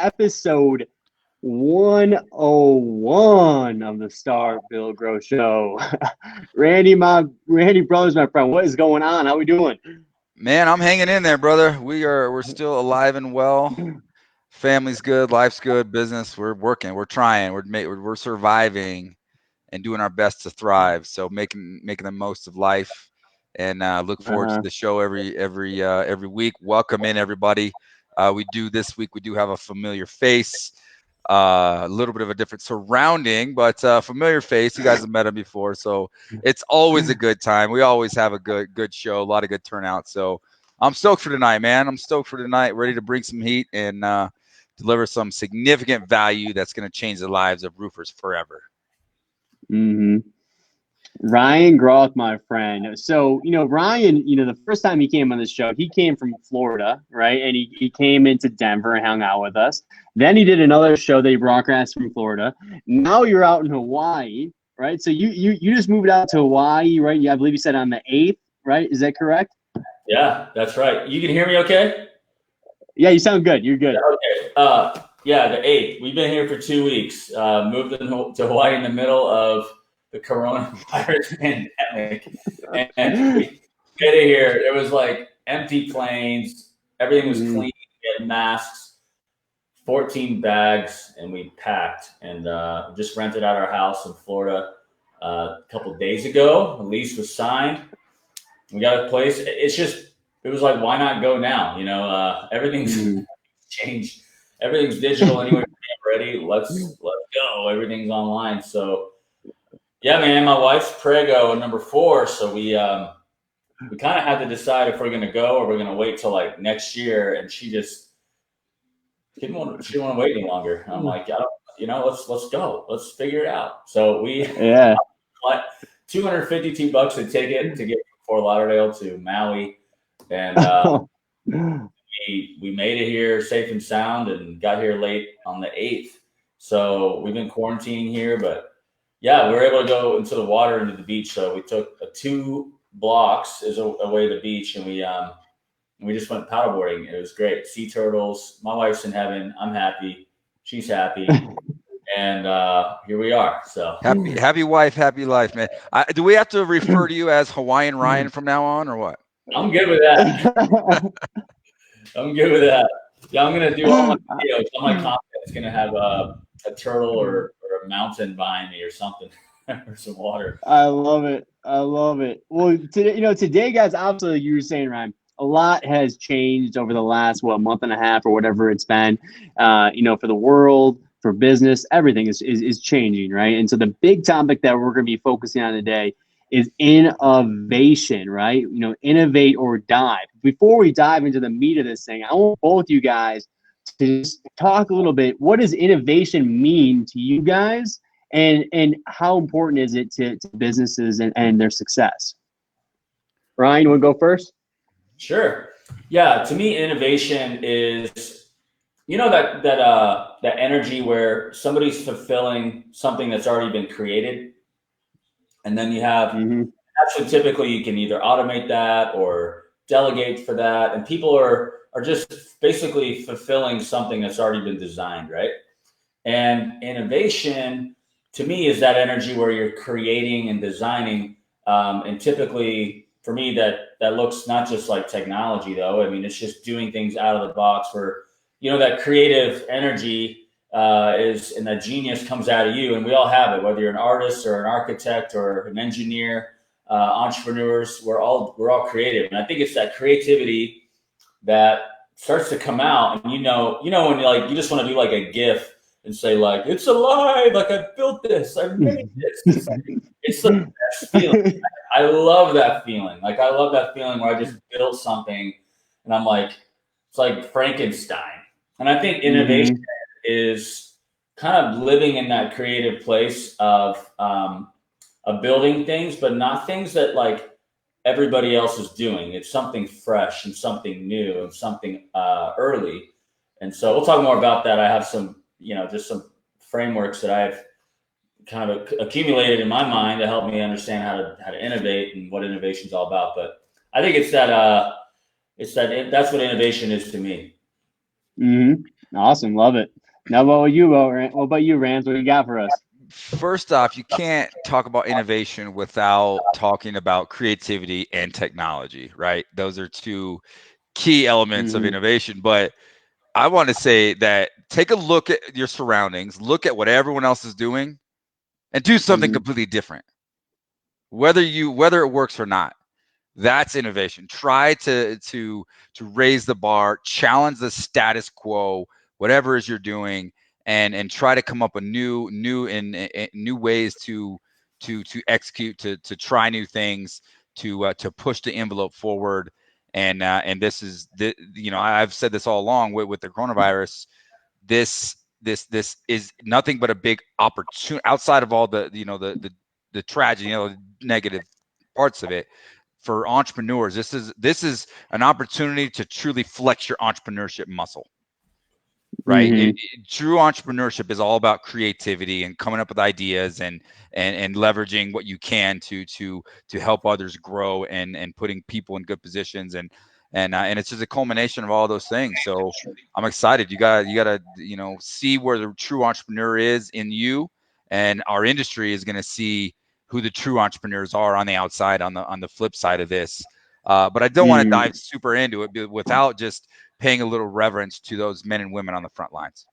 episode 101 of the Star Bill Groth Show. Randy Brothers, my friend, what is going on? How we doing? Man, I'm hanging in there, brother. We're still alive and well. Family's good, life's good, business. We're working, we're trying, we're surviving, and doing our best to thrive. So making the most of life, and look forward to Uh-huh. the show every week. Welcome in everybody. We do this week. We do have a familiar face. A little bit of a different surrounding, but familiar face. You guys have met him before, so it's always a good time. We always have a good show, a lot of good turnout. So I'm stoked for tonight, man. I'm stoked for tonight. Ready to bring some heat and deliver some significant value that's going to change the lives of roofers forever. hmm Ryan Groth, my friend. So, Ryan, the first time he came on the show, he came from Florida, right? And he came into Denver and hung out with us. Then he did another show that he broadcast from Florida. Now you're out in Hawaii, right? So you just moved out to Hawaii, right? Yeah, I believe you said on the 8th, right? Is that correct? Yeah, that's right. You can hear me okay? Yeah, you sound good. You're good. Okay. Yeah, the 8th. We've been here for 2 weeks. Moved to Hawaii in the middle of the coronavirus pandemic. And we get it here. There was like empty planes. Everything was clean. We had masks, 14 bags, and we packed. And just rented out our house in Florida a couple of days ago. The lease was signed. We got a place. It was like, why not go now? Everything's changed. Everything's digital anyway. Ready? Let's go. Everything's online. So yeah, man, my wife's prego number 4. So we kind of had to decide if we're gonna go or we're gonna wait till like next year. And she didn't want to wait any longer. I'm like, I don't, let's go. Let's figure it out. So we Yeah. $252 a ticket to get from Fort Lauderdale to Maui, and we made it here safe and sound and got here late on the 8th. So we've been quarantining here, but yeah, we were able to go into the water, into the beach. So we took 2 blocks away to the beach, and we just went paddleboarding. It was great. Sea turtles. My wife's in heaven. I'm happy. She's happy. And here we are. So happy wife, happy life, man. Do we have to refer to you as Hawaiian Ryan from now on, or what? I'm good with that. I'm good with that. Yeah, I'm gonna do all my videos. All my content is gonna have a turtle or a mountain behind me or something, or some water. I love it. I love it. Well, today, guys, obviously, you were saying, Ryan, a lot has changed over the last, month and a half or whatever it's been, for the world, for business, everything is changing, right? And so the big topic that we're going to be focusing on today is innovation, right? Innovate or dive. Before we dive into the meat of this thing, I want both you guys to just talk a little bit. What does innovation mean to you guys, and how important is it to businesses and their success? Ryan, you want to go first? Sure. Yeah. To me, innovation is, that energy where somebody's fulfilling something that's already been created, and then you have actually typically you can either automate that or delegate for that, and people are just basically fulfilling something that's already been designed, right? And innovation to me is that energy where you're creating and designing, and typically for me that looks not just like technology though. I mean, it's just doing things out of the box where that creative energy is, and that genius comes out of you, and we all have it, whether you're an artist or an architect or an engineer, entrepreneurs. We're all creative, and I think it's that creativity that starts to come out, and when you just want to do like a GIF and say like it's alive, like I built this, I made this. It's the best feeling. I love that feeling. Like I love that feeling where I just built something, and I'm like, it's like Frankenstein. And I think innovation is kind of living in that creative place of building things, but not things that like everybody else is doing. It's something fresh and something new and something early. And so we'll talk more about that. I have some, just some frameworks that I've kind of accumulated in my mind to help me understand how to innovate and what innovation is all about. But I think that's what innovation is to me. Awesome. Love it. Now, what about you, Rams? What do you got for us? First off, you can't talk about innovation without talking about creativity and technology, right? Those are two key elements of Mm-hmm. innovation. But I want to say that take a look at your surroundings, look at what everyone else is doing, and do something Mm-hmm. completely different. Whether it works or not, that's innovation. Try to raise the bar, challenge the status quo, whatever it is you're doing, and try to come up with new ways to execute, to try new things, to push the envelope forward. And this is I've said this all along with the coronavirus. This is nothing but a big opportunity outside of all the tragedy, negative parts of it. For entrepreneurs, this is an opportunity to truly flex your entrepreneurship muscle, right? Mm-hmm. True entrepreneurship is all about creativity and coming up with ideas and leveraging what you can to help others grow and putting people in good positions, and it's just a culmination of all those things. So I'm excited. You got to see where the true entrepreneur is in you, and our industry is going to see who the true entrepreneurs are on the outside, on the flip side of this. But I don't want to Mm-hmm. dive super into it without just paying a little reverence to those men and women on the front lines.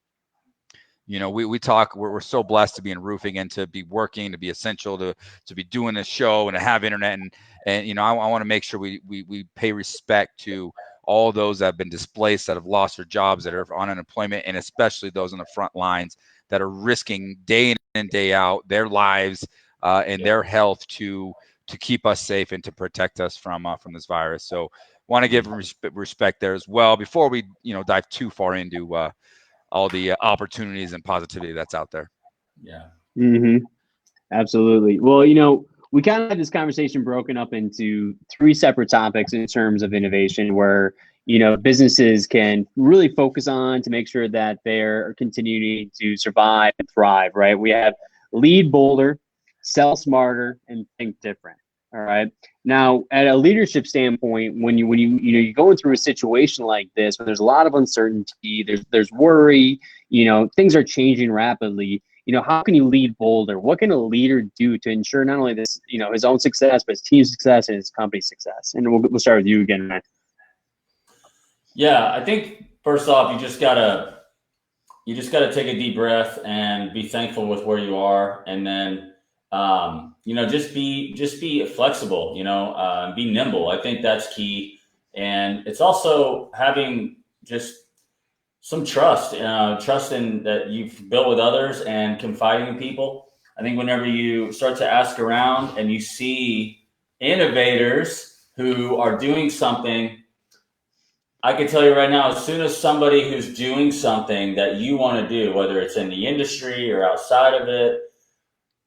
We talk, we're so blessed to be in roofing and to be working, to be essential, to be doing this show and to have internet. And I want to make sure we pay respect to all those that have been displaced, that have lost their jobs, that are on unemployment, and especially those on the front lines that are risking day in and day out their lives and their health to keep us safe and to protect us from this virus. So want to give respect there as well before we dive too far into all the opportunities and positivity that's out there. Yeah. Mm-hmm. Absolutely. Well, we kind of had this conversation broken up into three separate topics in terms of innovation where, businesses can really focus on to make sure that they're continuing to survive and thrive, right? We have lead bolder, sell smarter, and think different. All right. Now, at a leadership standpoint, when you're going through a situation like this, where there's a lot of uncertainty, there's worry, things are changing rapidly. How can you lead bolder? What can a leader do to ensure not only this, his own success, but his team's success and his company's success? And we'll start with you again, man. Yeah, I think first off, you just gotta take a deep breath and be thankful with where you are, and then just be flexible. Be nimble. I think that's key, and it's also having just some trust in that you've built with others and confiding in people. I think whenever you start to ask around and you see innovators who are doing something, I can tell you right now, as soon as somebody who's doing something that you want to do, whether it's in the industry or outside of it,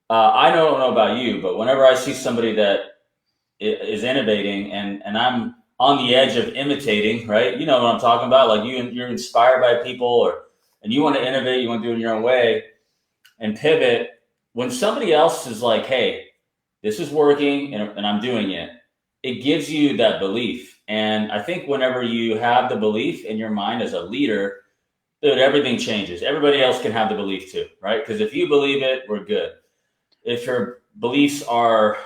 I don't know about you, but whenever I see somebody that is innovating and I'm on the edge of imitating, right? You know what I'm talking about? Like you're inspired by people and you want to innovate, you want to do it in your own way and pivot. When somebody else is like, hey, this is working and I'm doing it, it gives you that belief. And I think whenever you have the belief in your mind as a leader, dude, everything changes. Everybody else can have the belief too, right? Because if you believe it, we're good. If your beliefs are,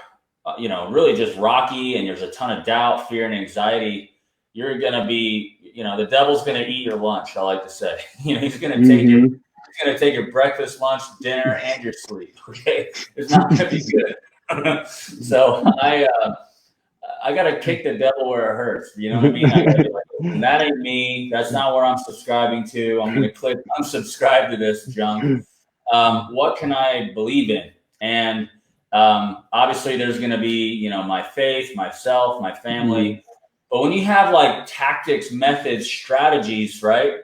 really just rocky and there's a ton of doubt, fear, and anxiety, you're going to be, the devil's going to eat your lunch, I like to say. He's going to take your Mm-hmm. He's going to take your breakfast, lunch, dinner, and your sleep. Okay, it's not going to be good. So I got to kick the devil where it hurts. You know what I mean? I got to be like, that ain't me. That's not where I'm subscribing to. I'm going to click unsubscribe to this junk. What can I believe in? And obviously, there's going to be, my faith, myself, my family. But when you have like tactics, methods, strategies, right?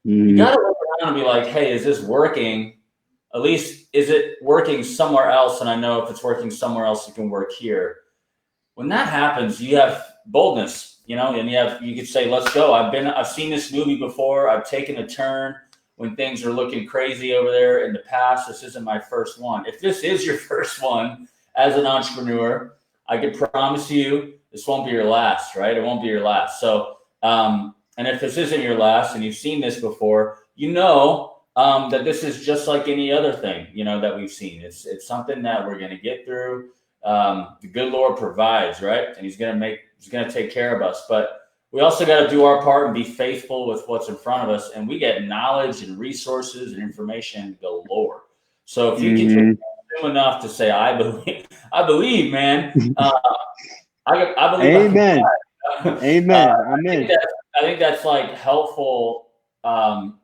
You got to look around and be like, hey, is this working? At least, is it working somewhere else? And I know if it's working somewhere else, it can work here. When that happens, you have boldness, and you could say, let's go. I've seen this movie before. I've taken a turn when things are looking crazy over there in the past. This isn't my first one. If this is your first one as an entrepreneur, I can promise you this won't be your last, right? It won't be your last. So and if this isn't your last and you've seen this before, that this is just like any other thing, that we've seen. It's something that we're going to get through. The good Lord provides, right? And he's going to take care of us. But we also got to do our part and be faithful with what's in front of us. And we get knowledge and resources and information galore. So if you can do enough to say, I believe, man, I believe. Amen. Amen. Amen. I think that's like helpful, and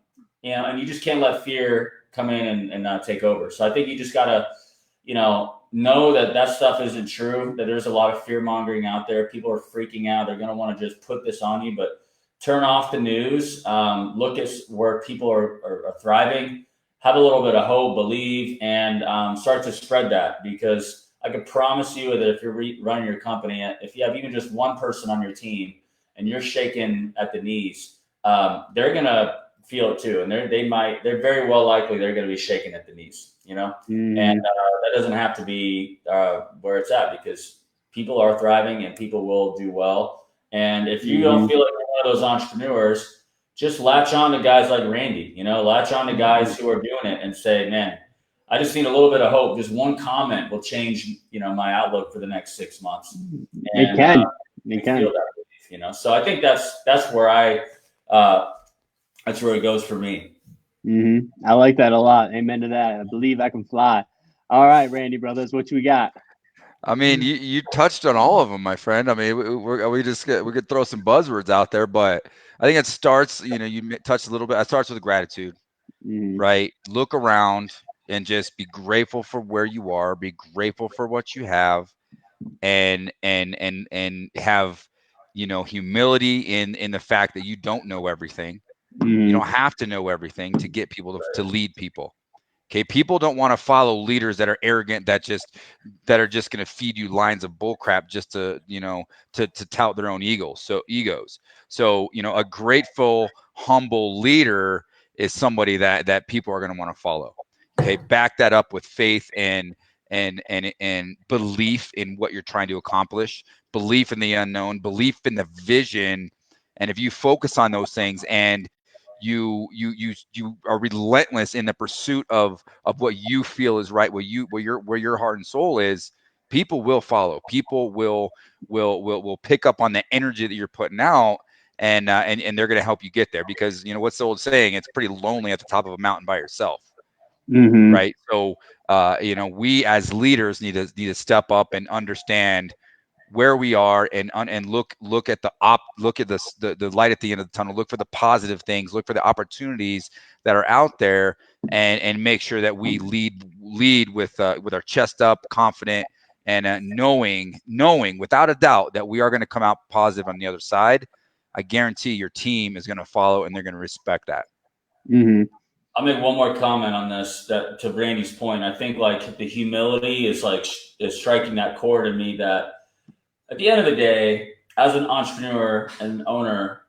you just can't let fear come in and take over. So I think you just gotta, know that stuff isn't true, that there's a lot of fear mongering out there. People are freaking out. They're going to want to just put this on you, but turn off the news. Look at where people are thriving, have a little bit of hope, believe, and start to spread that, because I can promise you that if you're running your company, if you have even just one person on your team and you're shaking at the knees, they're going to feel it too. And they're very well likely they're going to be shaking at the knees, and that doesn't have to be where it's at, because people are thriving and people will do well. And if you don't feel like you're one of those entrepreneurs, just latch on to guys like Randy, latch on to guys who are doing it and say, man, I just need a little bit of hope. Just one comment will change, my outlook for the next 6 months. And, it can. Feel that, So I think that's where that's where it goes for me. I like that a lot. Amen to that. I believe I can fly. All right, Randy Brothers, what we got? I mean, you touched on all of them, my friend. I mean, we could throw some buzzwords out there, but I think it starts, you touched a little bit. It starts with gratitude, right? Look around and just be grateful for where you are, be grateful for what you have, and have, humility in the fact that you don't know everything. You don't have to know everything to get people to lead people. Okay, people don't want to follow leaders that are arrogant, that are just going to feed you lines of bullcrap just to to tout their own egos. So a grateful, humble leader is somebody that people are going to want to follow. Okay, back that up with faith and belief in what you're trying to accomplish, belief in the unknown, belief in the vision. And if you focus on those things and you are relentless in the pursuit of what you feel is right, where your heart and soul is, people will follow. People will pick up on the energy that you're putting out, and they're going to help you get there, because what's the old saying? It's pretty lonely at the top of a mountain by yourself. Right. So we as leaders need to step up and understand where we are, and look at the light at the end of the tunnel. Look for the positive things. Look for the opportunities that are out there, and make sure that we lead with our chest up, confident, and knowing without a doubt that we are going to come out positive on the other side. I guarantee your team is going to follow, and they're going to respect that. I'll make one more comment on this, that to Randy's point. I think like the humility is striking that chord in me, that at the end of the day, as an entrepreneur and owner,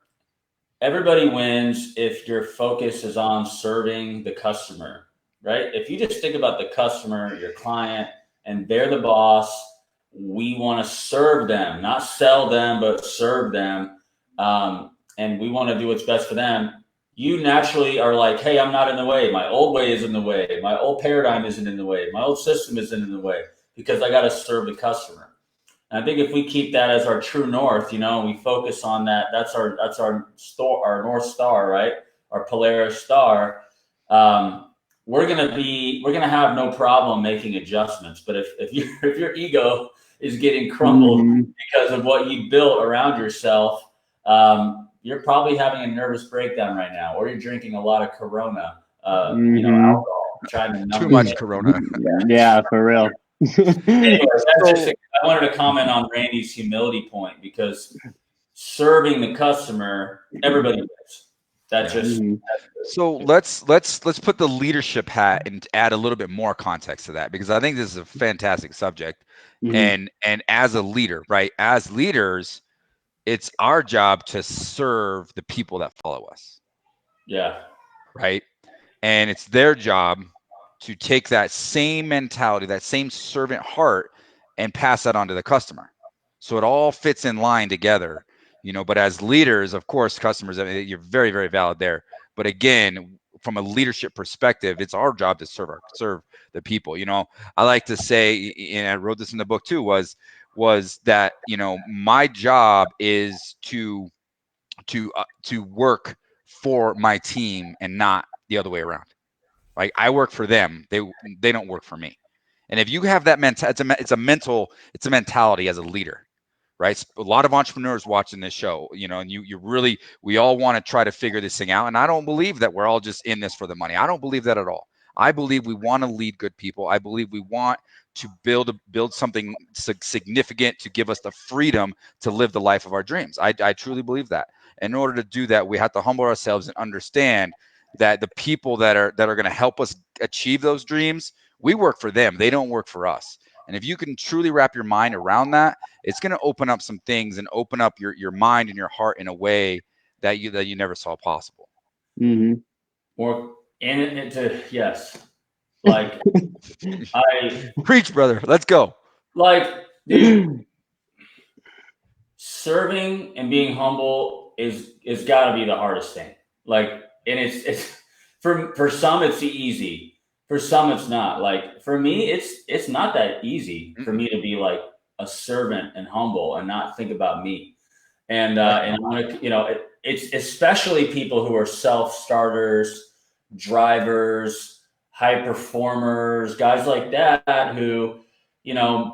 everybody wins if your focus is on serving the customer, right? If you just think about the customer, your client, and they're the boss, we want to serve them, not sell them, but serve them. And we want to do what's best for them. You naturally are like, hey, I'm not in the way. My old way is in the way. My old paradigm isn't in the way. My old system isn't in the way, because I got to serve the customer. And I think if we keep that as our true north, we focus on that. That's our North Star, right? Our Polaris star. We're gonna have no problem making adjustments. But if your ego is getting crumbled because of what you built around yourself, you're probably having a nervous breakdown right now, or you're drinking a lot of Corona, alcohol, trying to numb too much Corona. Yeah, for real. Anyway, I wanted to comment on Randy's humility point, because serving the customer, everybody wins. That's just. So let's put the leadership hat and add a little bit more context to that, because I think this is a fantastic subject. And as a leader, right? As leaders, it's our job to serve the people that follow us. Yeah. Right. And it's their job to take that same mentality, that same servant heart, and pass that on to the customer. So it all fits in line together. But as leaders, of course, customers, I mean, you're very, very valid there. But again, from a leadership perspective, it's our job to serve the people. I like to say, and I wrote this in the book too, was that, my job is to work for my team and not the other way around. Like, I work for them. They don't work for me. And if you have that it's a mentality as a leader, right? A lot of entrepreneurs watching this show, and we all want to try to figure this thing out. And I don't believe that we're all just in this for the money. I don't believe that at all. I believe we want to lead good people. I believe we want to build something significant to give us the freedom to live the life of our dreams. I truly believe that. In order to do that, we have to humble ourselves and understand that the people that are going to help us achieve those dreams, we work for them. They don't work for us. And if you can truly wrap your mind around that, it's going to open up some things and open up your mind and your heart in a way that you never saw possible. Mm-hmm. More yes. Like I preach, brother. Let's go. Like, dude, serving and being humble is got to be the hardest thing. Like, and it's for some it's easy. For some it's not. Like, for me, it's not that easy for me to be like a servant and humble and not think about me. And it's especially people who are self-starters, drivers, high performers, guys like that who,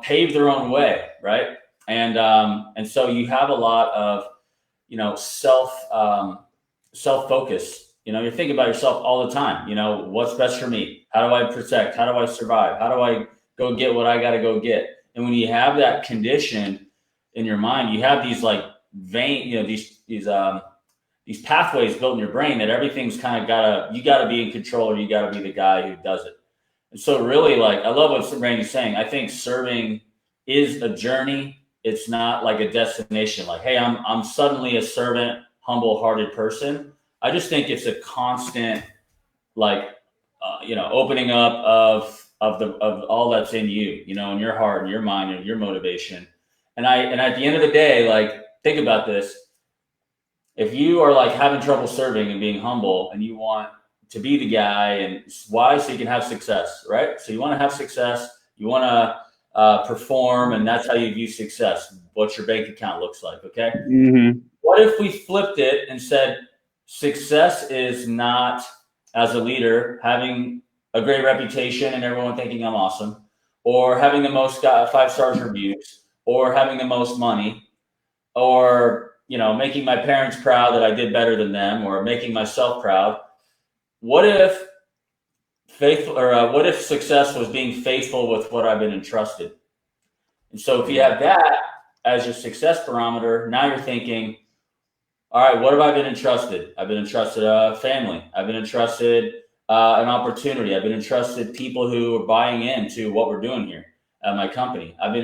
pave their own way, right? And so you have a lot of, self-focus. You're thinking about yourself all the time. What's best for me? How do I protect? How do I survive? How do I go get what I got to go get? And when you have that condition in your mind, you have these like these pathways built in your brain that everything's kind of you gotta be in control, or you gotta be the guy who does it. And so really, like, I love what Randy's saying. I think serving is a journey. It's not like a destination. Like, hey, I'm suddenly a servant, humble-hearted person. I just think it's a constant, like, opening up of all that's in you, in your heart and your mind and your motivation. And at the end of the day, like, think about this. If you are like having trouble serving and being humble, and you want to be the guy, and why? So you can have success, right? So you want to have success, you want to perform, and that's how you view success. What your bank account looks like, okay? Mm-hmm. What if we flipped it and said success is not, as a leader, having a great reputation and everyone thinking I'm awesome, or having the most 5 stars reviews, or having the most money, or making my parents proud that I did better than them, or making myself proud. What if what if success was being faithful with what I've been entrusted? And so if you have that as your success barometer, now you're thinking, all right, what have I been entrusted? I've been entrusted a family. I've been entrusted an opportunity. I've been entrusted people who are buying into what we're doing here at my company. I've been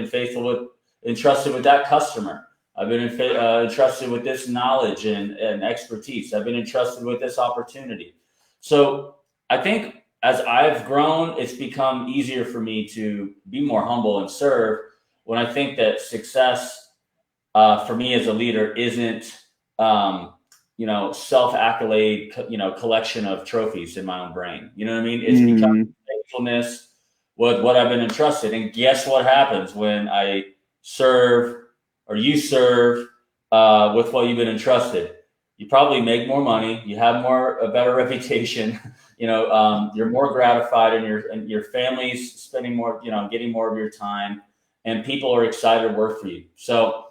entrusted with that customer. I've been entrusted with this knowledge and expertise. I've been entrusted with this opportunity. So I think as I've grown, it's become easier for me to be more humble and serve, when I think that success for me as a leader isn't, self-accolade, collection of trophies in my own brain. You know what I mean? It's become faithfulness with what I've been entrusted. And guess what happens when I serve, or you serve with what you've been entrusted? You probably make more money. You have a better reputation. You're more gratified, and your family's spending more, getting more of your time, and people are excited to work for you. So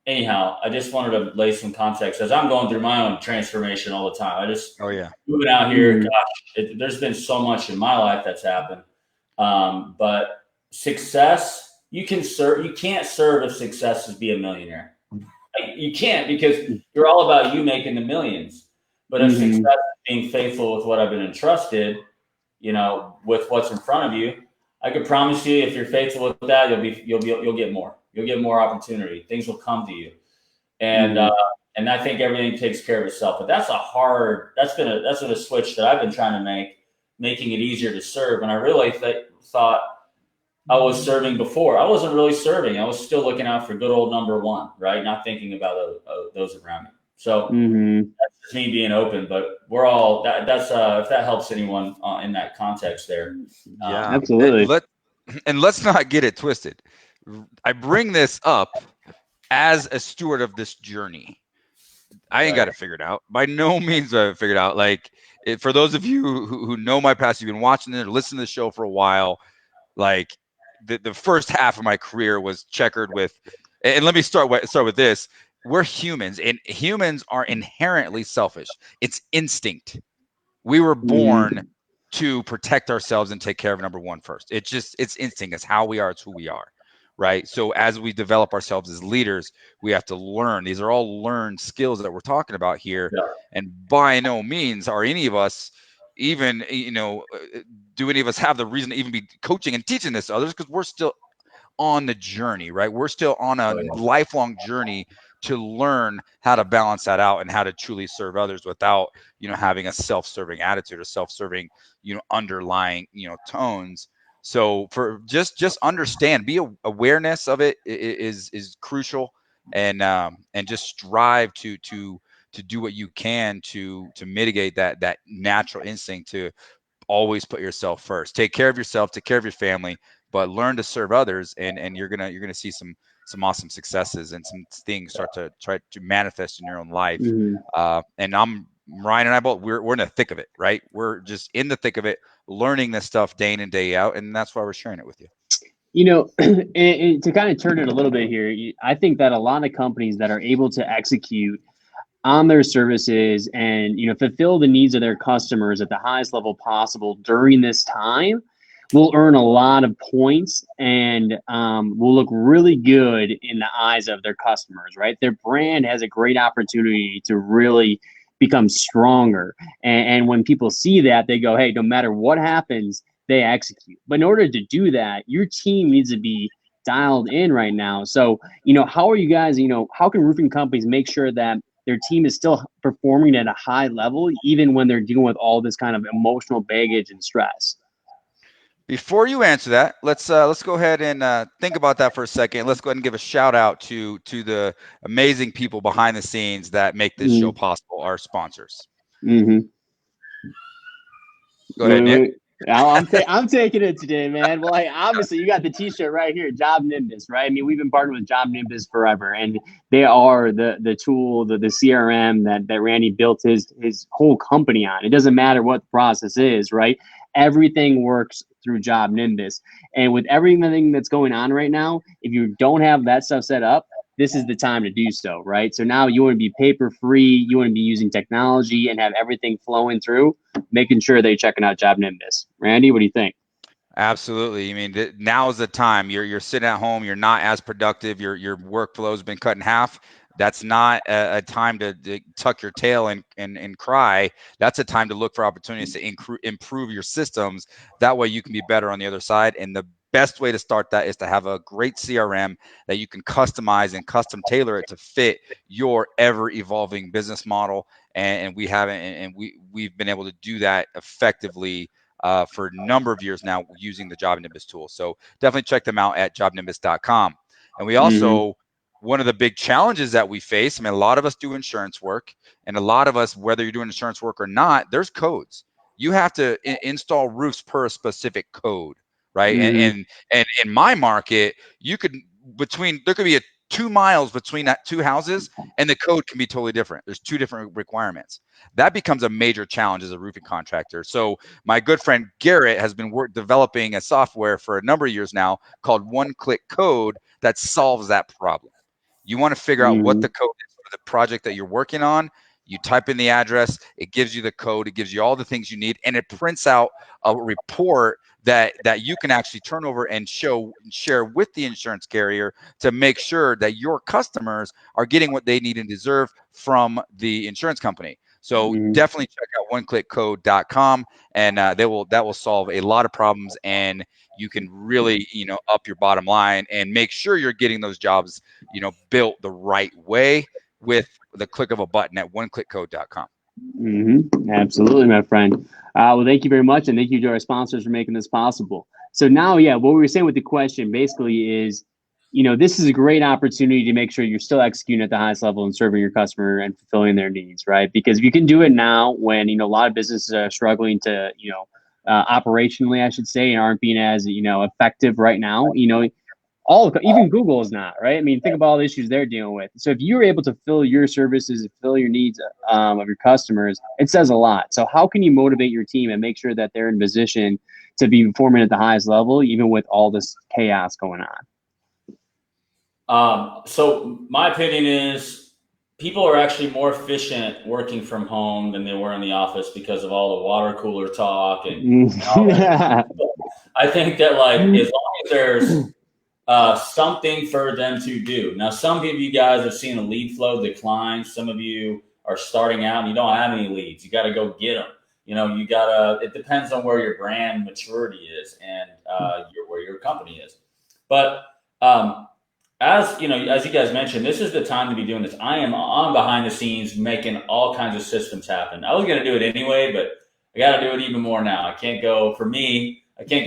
anyhow, I just wanted to lay some context, as I'm going through my own transformation all the time. Moving out here, gosh, there's been so much in my life that's happened. But success, you can't serve if success is be a millionaire. You can't, because you're all about you making the millions. But if success is being faithful with what I've been entrusted, with what's in front of you, I could promise you, if you're faithful with that, you'll get more. You'll get more opportunity. Things will come to you, and I think everything takes care of itself. But that's been a switch that I've been trying to making it easier to serve. And I really thought, I was serving before. I wasn't really serving. I was still looking out for good old number one, right? Not thinking about those around me. So that's just me being open. But we're all that's if that helps anyone in that context there. Yeah, absolutely. Let's not get it twisted. I bring this up as a steward of this journey. I ain't got it figured out. By no means do I have it figured out. Like, for those of you who know my past, you've been watching it or listening to the show for a while, like the first half of my career was checkered with, and let me start with this. We're humans, and humans are inherently selfish. It's instinct. We were born to protect ourselves and take care of number one first. It's instinct. It's how we are. It's who we are. Right. So as we develop ourselves as leaders, we have to learn. These are all learned skills that we're talking about here. Yeah. And by no means are any of us even, do any of us have the reason to even be coaching and teaching this to others, because we're still on the journey, right? We're still on a lifelong journey to learn how to balance that out and how to truly serve others without, having a self-serving attitude or self-serving, underlying, tones. So for just understand, be awareness of it is crucial, and just strive to do what you can to mitigate that natural instinct to always put yourself first. Take care of yourself, take care of your family, but learn to serve others, and you're gonna see some awesome successes and some things start to try to manifest in your own life. And Ryan and I both, we're in the thick of it, right? We're just in the thick of it, learning this stuff day in and day out, and that's why we're sharing it with you. And to kind of turn it a little bit here, I think that a lot of companies that are able to execute on their services and fulfill the needs of their customers at the highest level possible during this time will earn a lot of points and will look really good in the eyes of their customers, right? Their brand has a great opportunity to really become stronger. And when people see that, they go, hey, no matter what happens, they execute. But in order to do that, your team needs to be dialed in right now. So, how are you guys, how can roofing companies make sure that their team is still performing at a high level, even when they're dealing with all this kind of emotional baggage and stress? Before you answer that, let's go ahead and think about that for a second. Let's go ahead and give a shout out to the amazing people behind the scenes that make this show possible, our sponsors. Mm-hmm. Go ahead, Nick. I'm taking it today, man. Well, obviously you got the T-shirt right here, Job Nimbus, right? I mean, we've been partnered with Job Nimbus forever, and they are the tool, the CRM that Randy built his whole company on. It doesn't matter what the process is, right? Everything works through Job Nimbus, and with everything that's going on right now, if you don't have that stuff set up, this is the time to do so, right? So now you want to be paper free, you want to be using technology and have everything flowing through, making sure they're checking out Job Nimbus. Randy, what do you think? Absolutely. I mean, now is the time. You're sitting at home. You're not as productive. Your workflow has been cut in half. That's not a time to tuck your tail and cry. That's a time to look for opportunities to improve your systems. That way you can be better on the other side. And the best way to start that is to have a great CRM that you can customize and custom tailor it to fit your ever evolving business model. And we haven't, and we've been able to do that effectively for a number of years now using the Job Nimbus tool. So definitely check them out at jobnimbus.com. And we also, one of the big challenges that we face, I mean, a lot of us do insurance work, and a lot of us, whether you're doing insurance work or not, there's codes. You have to install roofs per a specific code, right? And in my market, there could be 2 miles between that two houses, and the code can be totally different. There's two different requirements. That becomes a major challenge as a roofing contractor. So my good friend Garrett has been developing a software for a number of years now called One Click Code that solves that problem. You want to figure out what the code is for the project that you're working on. You type in the address, it gives you the code, it gives you all the things you need, and it prints out a report that you can actually turn over and share with the insurance carrier to make sure that your customers are getting what they need and deserve from the insurance company. So definitely check out oneclickcode.com, and that will solve a lot of problems, and you can really up your bottom line and make sure you're getting those jobs built the right way with the click of a button at oneclickcode.com. Absolutely, my friend. Well, thank you very much, and thank you to our sponsors for making this possible. So now, yeah, what we were saying with the question basically is, this is a great opportunity to make sure you're still executing at the highest level and serving your customer and fulfilling their needs, right? Because if you can do it now when, a lot of businesses are struggling to, operationally, I should say, and aren't being as, effective right now, even Google is not, right? I mean, think about all the issues they're dealing with. So if you're able to fill your services, fill your needs of your customers, it says a lot. So how can you motivate your team and make sure that they're in position to be performing at the highest level, even with all this chaos going on? So my opinion is people are actually more efficient working from home than they were in the office because of all the water cooler talk and all that. I think that like as long as there's something for them to do. Now, some of you guys have seen a lead flow decline. Some of you are starting out and you don't have any leads. You got to go get them. It depends on where your brand maturity is and where your company is. But as you guys mentioned, this is the time to be doing this. I am on behind the scenes making all kinds of systems happen. I was going to do it anyway, but I got to do it even more now. I can't go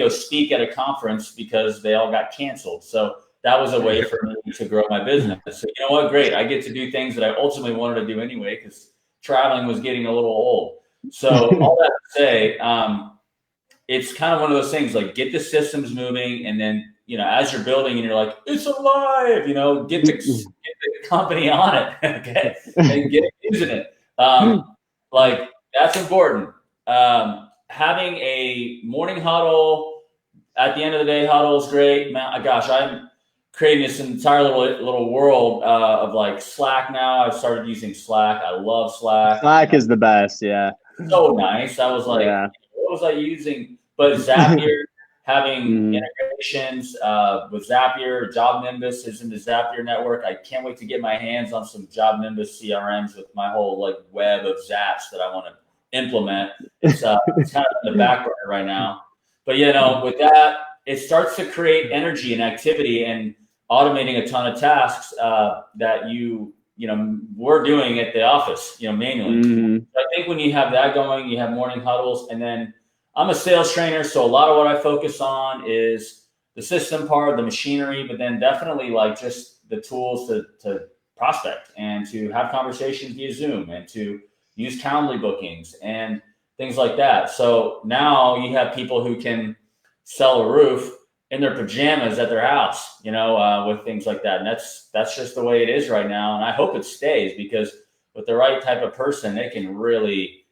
speak at a conference because they all got canceled. So that was a way for me to grow my business. So you know what? Great. I get to do things that I ultimately wanted to do anyway because traveling was getting a little old. So all that to say, it's kind of one of those things like get the systems moving and then, as you're building and you're like, it's alive, get the company on it okay, and get using it. Like that's important. Having a morning huddle at the end of the day huddle is great. Man, gosh, I'm creating this entire little world of like Slack now. I've started using Slack. I love Slack. Slack is the best. Yeah. So nice. I was like, what was I using? But Zapier, having integrations with Zapier, Job Nimbus is in the Zapier network. I can't wait to get my hands on some Job Nimbus CRMs with my whole like web of Zaps that I want to implement. It's kind of in the back burner right now. But, with that, it starts to create energy and activity and automating a ton of tasks that we're doing at the office, manually. So I think when you have that going, you have morning huddles. And then I'm a sales trainer, so a lot of what I focus on is the system part, the machinery, but then definitely like just the tools to prospect and to have conversations via Zoom and to use Calendly bookings and things like that. So now you have people who can sell a roof in their pajamas at their house, with things like that. And that's just the way it is right now. And I hope it stays because with the right type of person, they can really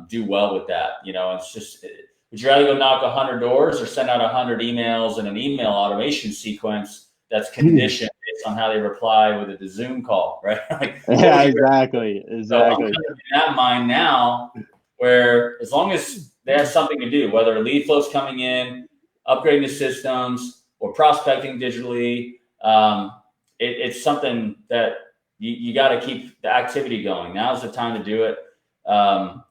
do well with that. It's just, would you rather go knock 100 doors or send out 100 emails in an email automation sequence that's conditioned based on how they reply with the Zoom call, right? Yeah, exactly. So I'm in that mind now where as long as they have something to do, whether lead flow's coming in, upgrading the systems, or prospecting digitally, it's something that you got to keep the activity going. Now's the time to do it.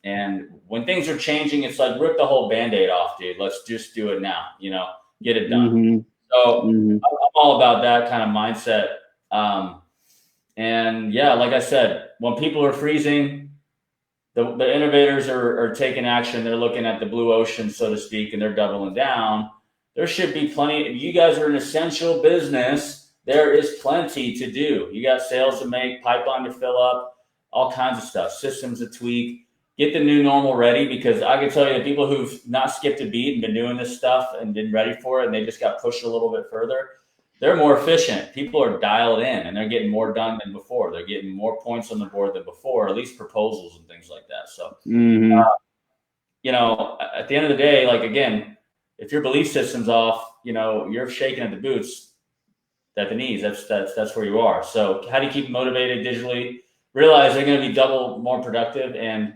And when things are changing, it's like rip the whole Band-Aid off, dude. Let's just do it now, get it done. So I'm all about that kind of mindset. And yeah, like I said, when people are freezing, the innovators are taking action. They're looking at the blue ocean, so to speak, and they're doubling down. There should be plenty. If you guys are an essential business, there is plenty to do. You got sales to make, pipeline to fill up, all kinds of stuff, systems to tweak. Get the new normal ready because I can tell you the people who've not skipped a beat and been doing this stuff and been ready for it and they just got pushed a little bit further, they're more efficient. People are dialed in and they're getting more done than before. They're getting more points on the board than before, at least proposals and things like that. So, at the end of the day, like, again, if your belief system's off, you're shaking at the boots, at the knees. That's where you are. So how do you keep motivated digitally? Realize they're going to be double more productive. And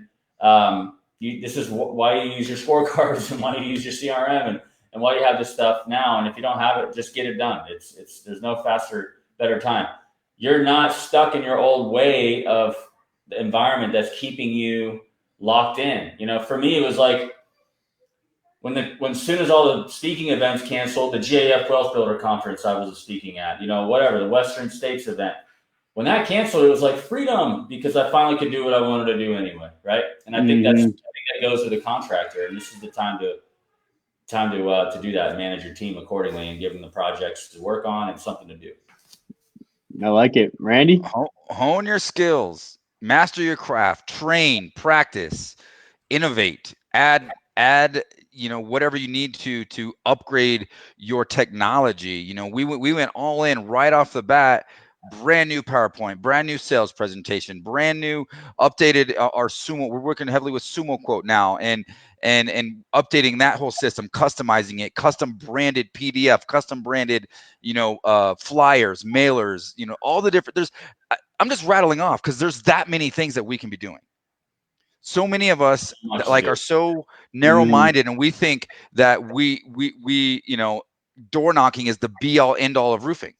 this is why you use your scorecards and why you use your CRM and why you have this stuff now. And if you don't have it, just get it done. There's no faster, better time. You're not stuck in your old way of the environment that's keeping you locked in. For me, it was like when soon as all the speaking events canceled, the GAF Wealth Builder conference I was speaking at, whatever, the Western States event. When that canceled, it was like freedom because I finally could do what I wanted to do anyway, right? And I think that goes to the contractor, and this is the time to time to do that and manage your team accordingly and give them the projects to work on and something to do. I like it. Randy? Hone your skills, master your craft, train, practice, innovate, add whatever you need to upgrade your technology. We went all in right off the bat. Brand new PowerPoint, brand new sales presentation, brand new updated our Sumo. We're working heavily with Sumo Quote now, and updating that whole system, customizing it, custom branded PDF, custom branded flyers, mailers, all the different. I'm just rattling off because there's that many things that we can be doing. So many of us are so narrow-minded, and we think that we door knocking is the be-all end-all of roofing.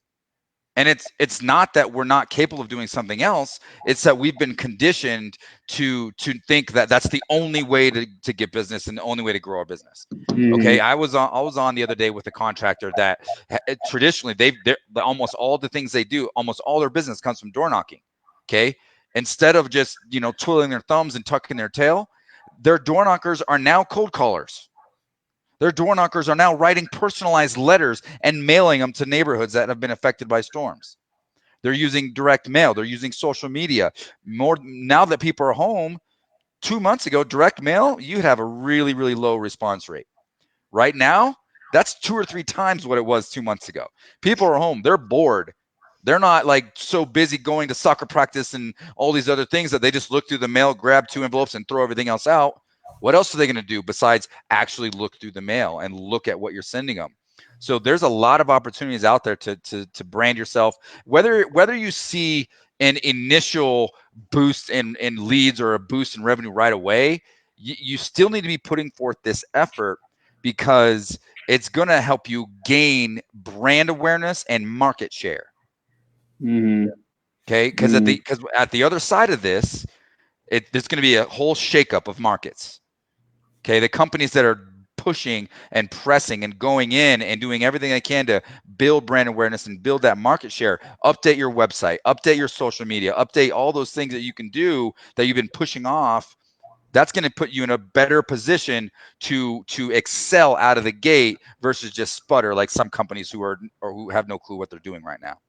And it's not that we're not capable of doing something else. It's that we've been conditioned to think that that's the only way to get business and the only way to grow our business. Okay, I was on the other day with a contractor that traditionally they're almost all the things they do, almost all their business comes from door knocking. Okay, instead of just twiddling their thumbs and tucking their tail, their door knockers are now cold callers. Their door knockers are now writing personalized letters and mailing them to neighborhoods that have been affected by storms. They're using direct mail. They're using social media. More now that people are home. 2 months ago, direct mail, you'd have a really, really low response rate. Right now, that's 2 or 3 times what it was 2 months ago. People are home. They're bored. They're not like so busy going to soccer practice and all these other things that they just look through the mail, grab 2 envelopes, and throw everything else out. What else are they going to do besides actually look through the mail and look at what you're sending them? So there's a lot of opportunities out there to brand yourself. Whether you see an initial boost in leads or a boost in revenue right away, you still need to be putting forth this effort, because it's going to help you gain brand awareness and market share. Okay, because at the other side of this, there's going to be a whole shakeup of markets. Okay, the companies that are pushing and pressing and going in and doing everything they can to build brand awareness and build that market share, update your website, update your social media, update all those things that you can do that you've been pushing off. That's going to put you in a better position to excel out of the gate versus just sputter like some companies who have no clue what they're doing right now.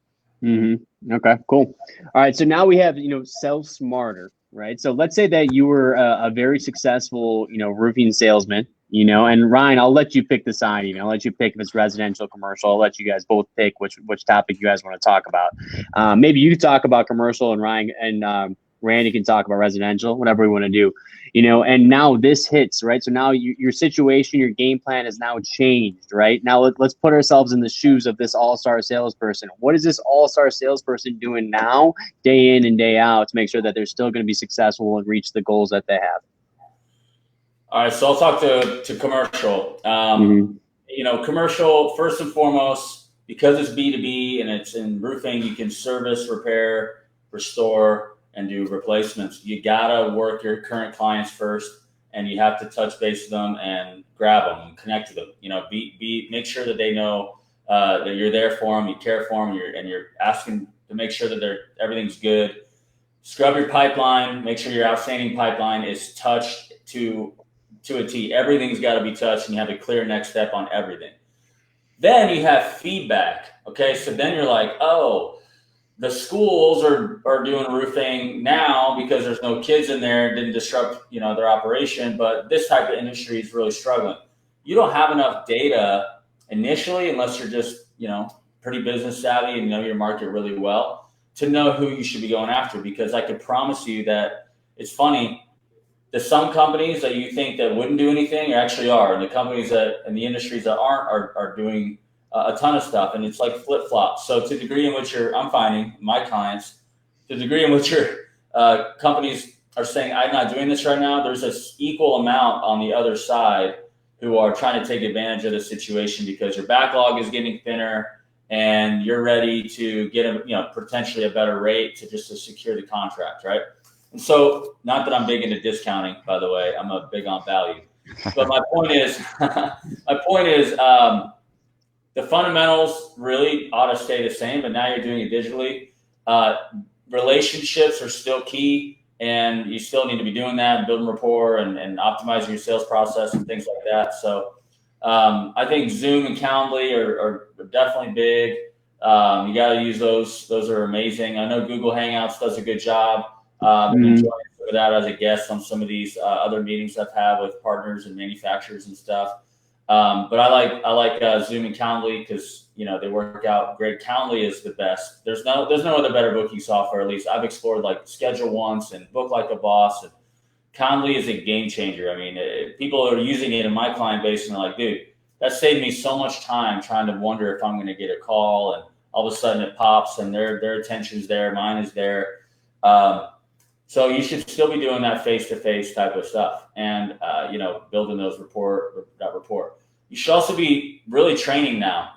Okay, cool. All right, so now we have sell smarter, right? So let's say that you were a very successful roofing salesman, and Ryan, I'll let you pick the side. I'll let you pick if it's residential, commercial. I'll let you guys both pick which topic you guys want to talk about. Maybe you talk about commercial, and Ryan and Randy can talk about residential, whatever we want to do. And now this hits, right? So now your situation, your game plan has now changed, right? Now let's put ourselves in the shoes of this all-star salesperson. What is this all-star salesperson doing now, day in and day out, to make sure that they're still going to be successful and reach the goals that they have? All right, so I'll talk to commercial. Commercial, first and foremost, because it's B2B and it's in roofing, you can service, repair, restore, and do replacements. You gotta work your current clients first, and you have to touch base with them and grab them and connect with them. Make sure that they know that you're there for them, you care for them, and you're asking to make sure that everything's good. Scrub your pipeline. Make sure your outstanding pipeline is touched to a T. Everything's got to be touched, and you have a clear next step on everything. Then you have feedback. Okay, so then you're like, oh, the schools are doing roofing now because there's no kids in there, didn't disrupt their operation, but this type of industry is really struggling. You don't have enough data initially, unless you're just pretty business savvy and know your market really well, to know who you should be going after. Because I can promise you that it's funny, the some companies that you think that wouldn't do anything actually are, and the companies that and the industries that aren't are doing a ton of stuff, and it's like flip-flops. So to the degree in which I'm finding my clients, to the degree in which your companies are saying, I'm not doing this right now, there's this equal amount on the other side who are trying to take advantage of the situation because your backlog is getting thinner and you're ready to get potentially a better rate to secure the contract, right? And so, not that I'm big into discounting, by the way, I'm a big on value. But my point is, the fundamentals really ought to stay the same, but now you're doing it digitally. Relationships are still key, and you still need to be doing that and building rapport and optimizing your sales process and things like that. So I think Zoom and Calendly are definitely big. You got to use those. Those are amazing. I know Google Hangouts does a good job. I've been joining some of that as a guest on some of these other meetings I've had with partners and manufacturers and stuff. But I like Zoom and Calendly because they work out great. Calendly is the best. There's no other better booking software. At least I've explored like Schedule Once and Book Like a Boss. And Calendly is a game changer. I mean, people are using it in my client base and they're like, dude, that saved me so much time trying to wonder if I'm going to get a call, and all of a sudden it pops and their attention's there, mine is there. So you should still be doing that face-to-face type of stuff, and building that rapport. You should also be really training now.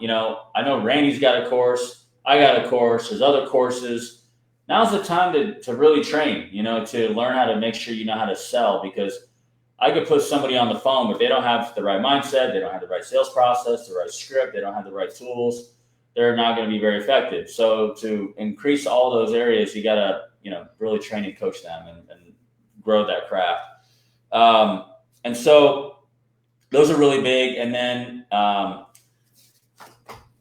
I know Randy's got a course, I got a course, there's other courses. Now's the time to really train, to learn how to make sure you know how to sell, because I could put somebody on the phone, but they don't have the right mindset, they don't have the right sales process, the right script, they don't have the right tools. They're not going to be very effective. So to increase all those areas, you got to really train and coach them and grow that craft. And so those are really big. And then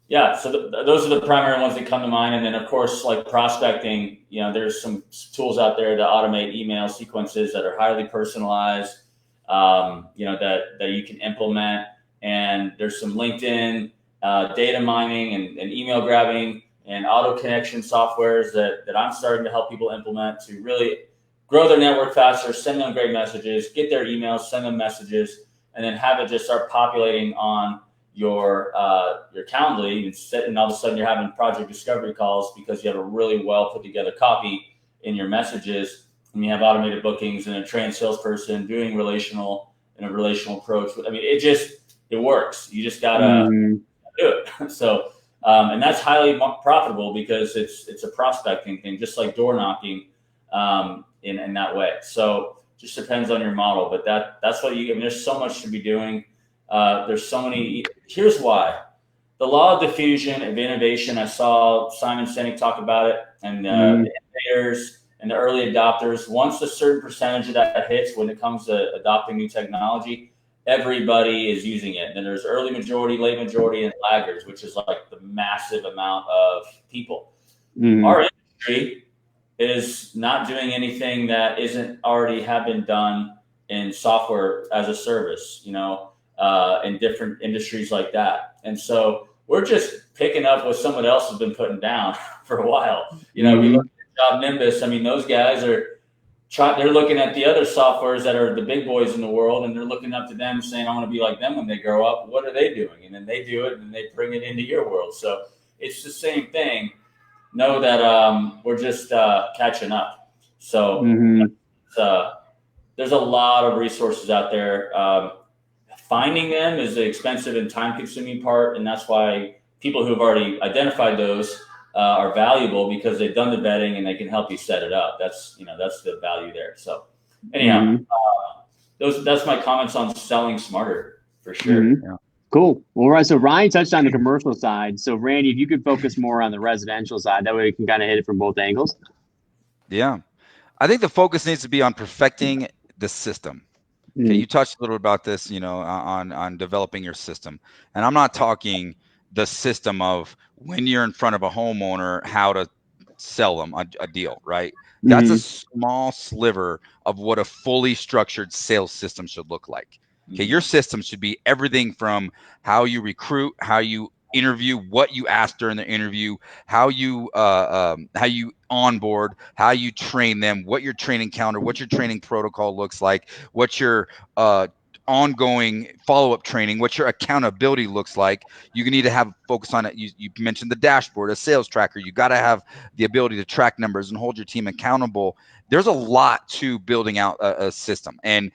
those are the primary ones that come to mind. And then of course, like prospecting, there's some tools out there to automate email sequences that are highly personalized, that you can implement. And there's some LinkedIn data mining and email grabbing and auto connection softwares that I'm starting to help people implement to really grow their network faster, send them great messages, get their emails, send them messages, and then have it just start populating on your Calendly, and all of a sudden you're having project discovery calls because you have a really well put together copy in your messages, and you have automated bookings and a trained salesperson doing a relational approach. I mean, it works. You just gotta do it. So, and that's highly profitable because it's a prospecting thing, just like door knocking, in that way. So just depends on your model, but that's what there's so much to be doing. There's so many. Here's why. The law of diffusion of innovation. I saw Simon Sinek talk about it, and the innovators and the early adopters. Once a certain percentage of that hits, when it comes to adopting new technology, everybody is using it. And then there's early majority, late majority, and laggards, which is like the massive amount of people. Our industry is not doing anything that isn't already have been done in software as a service, in different industries like that. And so we're just picking up what someone else has been putting down for a while. If you look at Job Nimbus, I mean, those guys they're looking at the other softwares that are the big boys in the world, and they're looking up to them saying, I want to be like them when they grow up. What are they doing? And then they do it, and they bring it into your world. So it's the same thing. Know that we're just catching up. So there's a lot of resources out there. Finding them is the expensive and time-consuming part, and that's why people who have already identified those are valuable, because they've done the vetting and they can help you set it up. That's the value there. So anyhow, that's my comments on selling smarter for sure. Yeah. Cool. All right. So Ryan touched on the commercial side. So Randy, if you could focus more on the residential side, that way we can kind of hit it from both angles. Yeah. I think the focus needs to be on perfecting the system. Okay, you touched a little about this, on developing your system. And I'm not talking the system of when you're in front of a homeowner, how to sell them a deal, right? That's a small sliver of what a fully structured sales system should look like. Okay, your system should be everything from how you recruit, how you interview, what you ask during the interview, how you onboard, how you train them, what your training calendar, what your training protocol looks like, what your ongoing follow-up training, what your accountability looks like. You need to have focus on it. You mentioned the dashboard, a sales tracker. You got to have the ability to track numbers and hold your team accountable. There's a lot to building out a system. And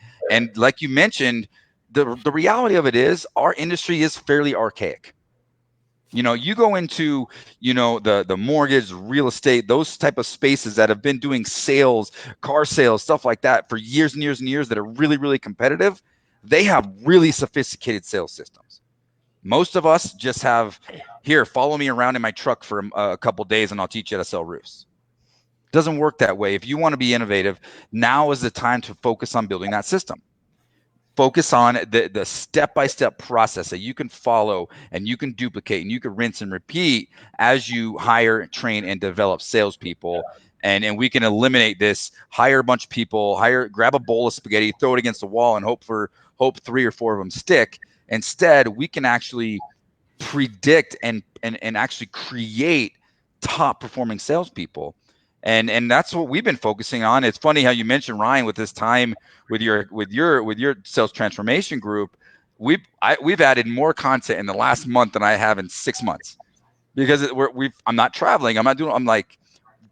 like you mentioned, the reality of it is our industry is fairly archaic. You go into, the mortgage, real estate, those type of spaces that have been doing sales, car sales, stuff like that for years and years and years, that are really, really competitive. They have really sophisticated sales systems. Most of us just have, here, follow me around in my truck for a couple days and I'll teach you how to sell roofs. It doesn't work that way. If you want to be innovative, now is the time to focus on building that system. Focus on the step-by-step process that you can follow and you can duplicate and you can rinse and repeat as you hire, train, and develop salespeople. And we can eliminate this, hire a bunch of people, grab a bowl of spaghetti, throw it against the wall, and hope 3 or 4 of them stick. Instead, we can actually predict and actually create top performing salespeople. And that's what we've been focusing on. It's funny how you mentioned, Ryan, with this time with your sales transformation group. We've added more content in the last month than I have in 6 months, because I'm not traveling. I'm like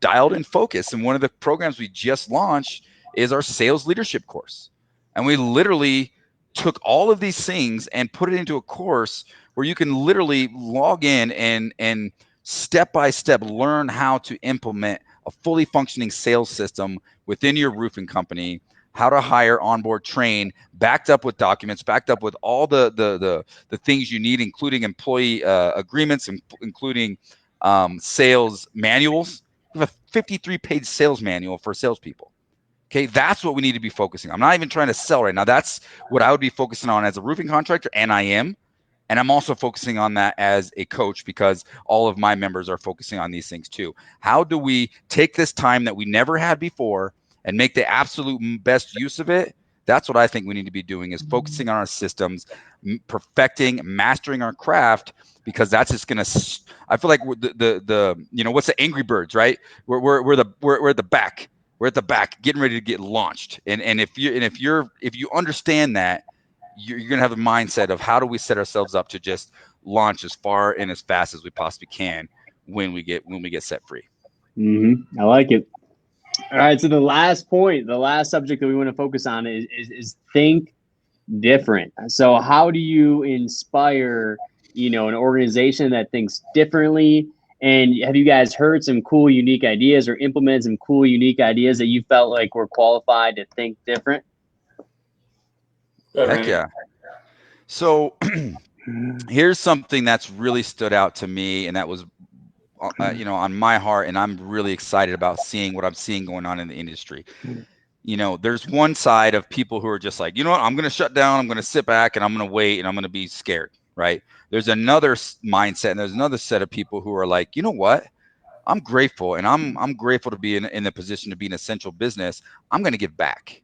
dialed in focus. And one of the programs we just launched is our sales leadership course. And we literally took all of these things and put it into a course where you can literally log in and step by step learn how to implement a fully functioning sales system within your roofing company, how to hire, onboard, train, backed up with documents, backed up with all the things you need, including employee agreements, including sales manuals. We have a 53-page sales manual for salespeople. Okay, that's what we need to be focusing on. I'm not even trying to sell right now. That's what I would be focusing on as a roofing contractor, and I am. And I'm also focusing on that as a coach, because all of my members are focusing on these things too. How do we take this time that we never had before and make the absolute best use of it? That's what I think we need to be doing, is focusing on our systems, perfecting, mastering our craft, because that's just going to, I feel like the what's the Angry Birds, right? We're at the back. We're at the back getting ready to get launched. And if you understand that, you're going to have a mindset of how do we set ourselves up to just launch as far and as fast as we possibly can when we get set free. I like it. All right. So the last point, the last subject that we want to focus on is think different. So how do you inspire, an organization that thinks differently? And have you guys heard some cool, unique ideas, or implemented some cool, unique ideas that you felt like were qualified to think different? Heck yeah. So here's something that's really stood out to me, and that was on my heart, and I'm really excited about seeing what I'm seeing going on in the industry. There's one side of people who are just like, you know what, I'm going to shut down, I'm going to sit back, and I'm going to wait, and I'm going to be scared, right? There's another mindset, and there's another set of people who are like, you know what, I'm grateful, and I'm grateful to be in the position to be an essential business. I'm going to give back.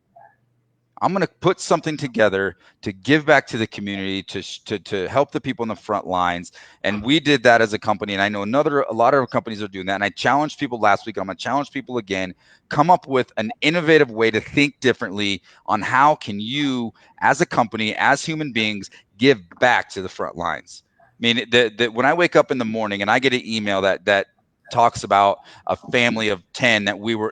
I'm going to put something together to give back to the community, to help the people in the front lines. And we did that as a company. And I know a lot of companies are doing that. And I challenged people last week. I'm going to challenge people again. Come up with an innovative way to think differently on how can you, as a company, as human beings, give back to the front lines. I mean, when I wake up in the morning and I get an email that talks about a family of 10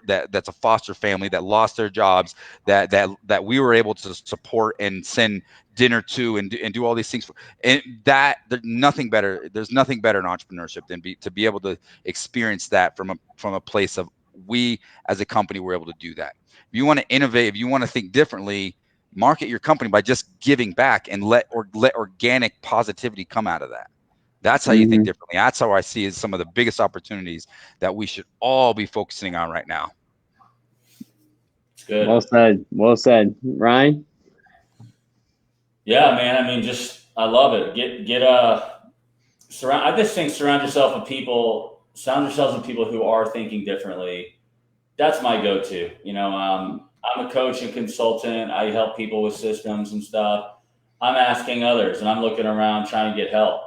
that's a foster family that lost their jobs, that we were able to support and send dinner to and do all these things for, and that there's nothing better in entrepreneurship than to be able to experience that from a place of, we as a company were able to do that. If you want to innovate, if you want to think differently, market your company by just giving back and let organic positivity come out of that. That's how you think differently. That's how I see is some of the biggest opportunities that we should all be focusing on right now. Good. Well said. Well said. Ryan? Yeah, man. I mean, I love it. I just think surround yourselves with people who are thinking differently. That's my go-to. I'm a coach and consultant. I help people with systems and stuff. I'm asking others, and I'm looking around trying to get help.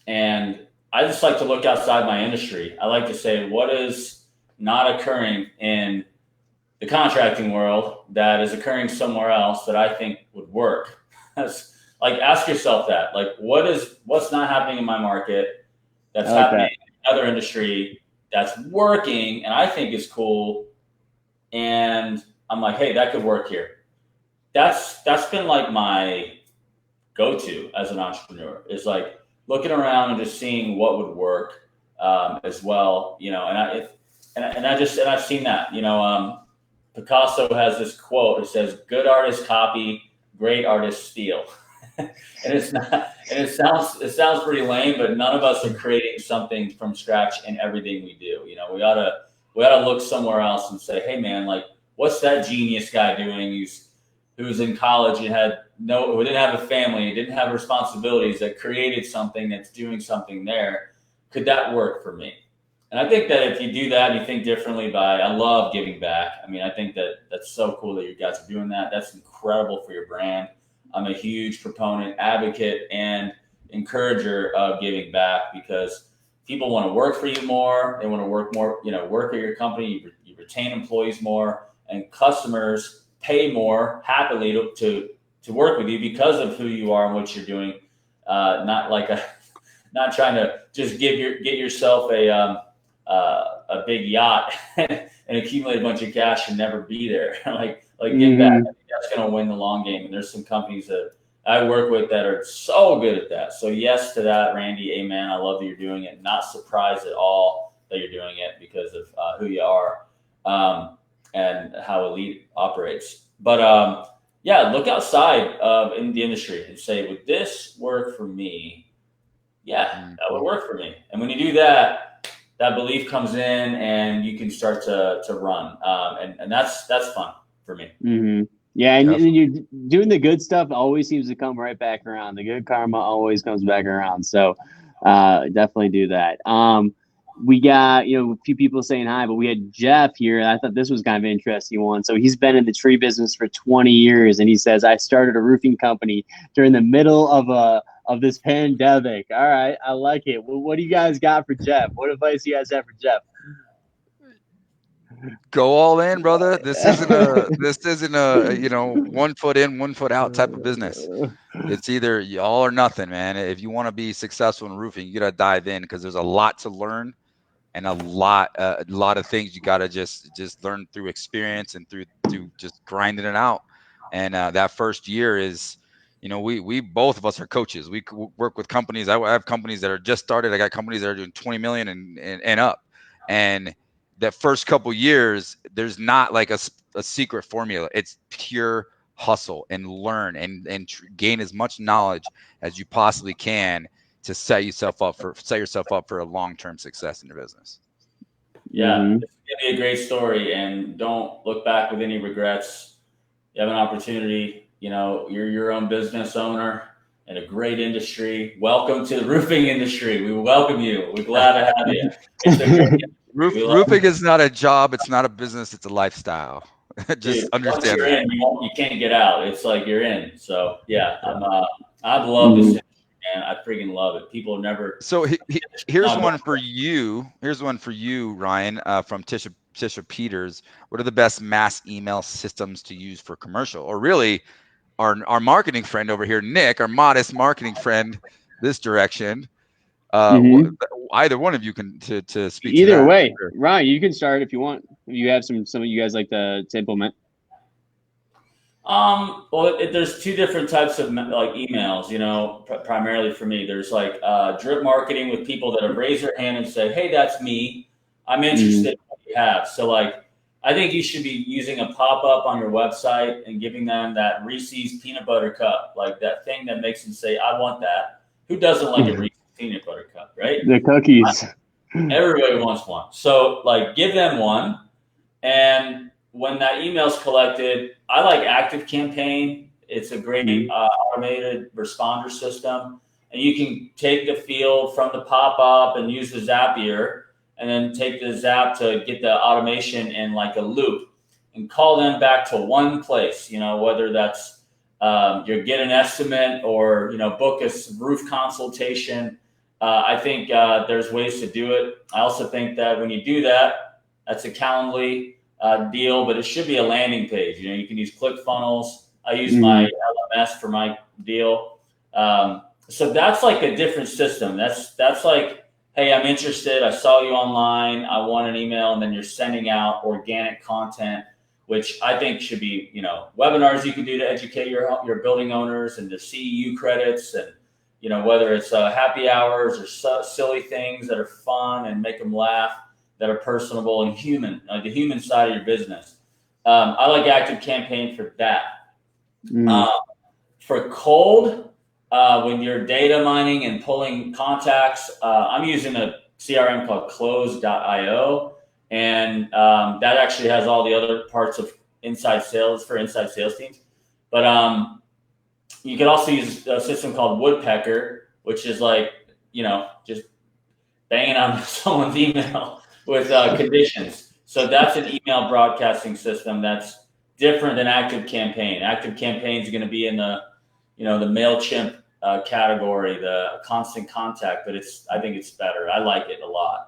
And I just like to look outside my industry. I like to say, what is not occurring in the contracting world that is occurring somewhere else that I think would work? Ask yourself that. What's not happening in my market that's happening in another industry that's working and I think is cool, and I'm like, hey, that could work here. That's been like my go-to as an entrepreneur, is like looking around and just seeing what would work as well, and I've seen that. Picasso has this quote. It says, "Good artists copy, great artists steal." And it sounds pretty lame, but none of us are creating something from scratch in everything we do. We oughta look somewhere else and say, hey man, what's that genius guy doing? who was in college and who didn't have a family, didn't have responsibilities, that created something that's doing something there. Could that work for me? And I think that if you do that, you think differently I love giving back. I mean, I think that's so cool that you guys are doing that. That's incredible for your brand. I'm a huge proponent, advocate, and encourager of giving back, because people want to work for you more. They want to work more, work at your company. You retain employees more, and customers pay more happily to work with you because of who you are and what you're doing. Not trying to just get yourself a big yacht and accumulate a bunch of cash and never be there. Get back. I think that's going to win the long game. And there's some companies that I work with that are so good at that. So yes to that, Randy. Amen. I love that you're doing it. Not surprised at all that you're doing it because of who you are and how Elite operates. But look outside in the industry and say, would this work for me? Yeah, that would work for me. And when you do that, that belief comes in and you can start to run. And that's fun for me. Mm-hmm. Yeah, and you're doing the good stuff always seems to come right back around. The good karma always comes back around. So definitely do that. We got, a few people saying hi, but we had Jeff here. I thought this was kind of an interesting one. So he's been in the tree business for 20 years, and he says, I started a roofing company during the middle of this pandemic. All right, I like it. Well, what do you guys got for Jeff? What advice do you guys have for Jeff? Go all in, brother. This isn't a 1 foot in, 1 foot out type of business. It's either all or nothing, man. If you want to be successful in roofing, you got to dive in, because there's a lot to learn and a lot of things you got to just learn through experience and through just grinding it out. And that first year is, we both of us are coaches. We work with companies. I have companies that are just started. I got companies that are doing 20 million and up. And that first couple years, there's not like a secret formula. It's pure hustle and learn and gain as much knowledge as you possibly can to set yourself up for a long-term success in your business. Yeah, It's gonna be a great story, and don't look back with any regrets. You have an opportunity. You're your own business owner in a great industry. Welcome to the roofing industry. We welcome you. We're glad to have you. It's a great roofing is not a job. It's not a business. It's a lifestyle. Just understand once you're that. in, you can't get out. It's like you're in. So yeah, I love this industry, man. I freaking love it. People have never. So here's one for you. Here's one for you, Ryan, from Tisha Peters. What are the best mass email systems to use for commercial? Or really, our marketing friend over here, Nick, our modest marketing friend, this direction. Either one of you can to speak. Either to that. way, Ryan, you can start if you want. If you have some of you guys like to implement. There's two different types of emails. Primarily for me, there's like drip marketing with people that have raised their hand and say, "Hey, that's me. I'm interested in what you have." So I think you should be using a pop-up on your website and giving them that Reese's peanut butter cup, like that thing that makes them say, "I want that." Who doesn't like a Reese's peanut butter cup, right? The cookies. Everybody wants one. So give them one. And when that email's collected, I like Active Campaign. It's a great automated responder system. And you can take the field from the pop-up and use the Zapier, and then take the Zap to get the automation in like a loop and call them back to one place, whether that's you get an estimate or, book a roof consultation. I think there's ways to do it. I also think that when you do that, that's a Calendly deal, but it should be a landing page. You can use ClickFunnels. I use my LMS for my deal. So that's like a different system. That's like, hey, I'm interested. I saw you online. I want an email. And then you're sending out organic content, which I think should be, webinars you can do to educate your building owners, and the CEU credits, and, whether it's happy hours or silly things that are fun and make them laugh, that are personable and human, like the human side of your business. I like Active Campaign for that. For cold, when you're data mining and pulling contacts, I'm using a CRM called Close.io, and that actually has all the other parts of inside sales for inside sales teams. But you could also use a system called Woodpecker, which is like, just banging on someone's email with conditions. So that's an email broadcasting system that's different than Active Campaign. Active Campaign is going to be in the MailChimp category, the constant contact, but I think it's better. I like it a lot.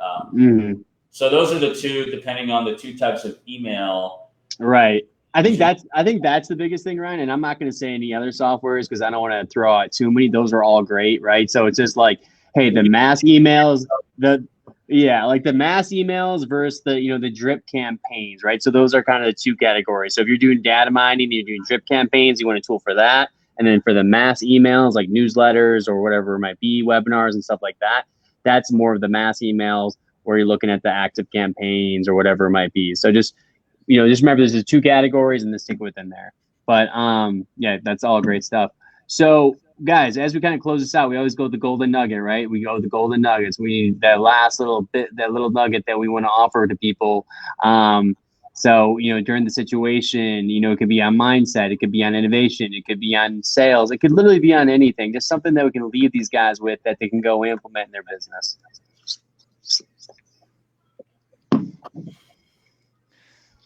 So those are the two, depending on the two types of email. Right. I think that's the biggest thing, Ryan. And I'm not going to say any other softwares because I don't want to throw out too many. Those are all great, right? So it's just like, hey, the mass emails, like the mass emails versus the drip campaigns, right? So those are kind of the two categories. So if you're doing data mining, you're doing drip campaigns, you want a tool for that. And then for the mass emails, like newsletters or whatever it might be, webinars and stuff like that, that's more of the mass emails where you're looking at the active campaigns or whatever it might be. So just remember there's two categories and then stick within there. But yeah, that's all great stuff. So guys, as we kind of close this out, we always go with the golden nugget, right? We go with the golden nuggets. We need that last little bit, that little nugget that we want to offer to people. So, during the situation, it could be on mindset, it could be on innovation, it could be on sales, it could literally be on anything, just something that we can leave these guys with that they can go implement in their business.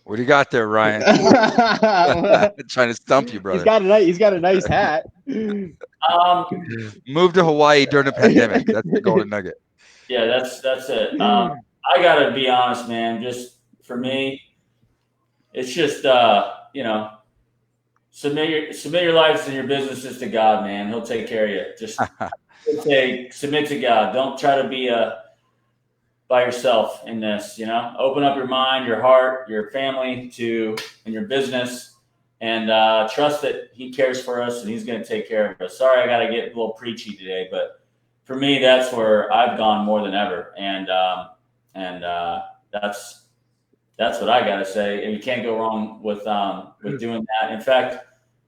What do you got there, Ryan? Trying to stump you, brother. He's got a nice hat. Move to Hawaii during the pandemic. That's the golden nugget. Yeah, that's it. I gotta be honest, man. Just for me, it's just submit your lives and your businesses to God, man. He'll take care of you. Just submit to God. Don't try to be by yourself in this. Open up your mind, your heart, your family and your business, and trust that He cares for us and He's going to take care of us. Sorry, I got to get a little preachy today, but for me, that's where I've gone more than ever, and that's what I got to say. And you can't go wrong with doing that. In fact,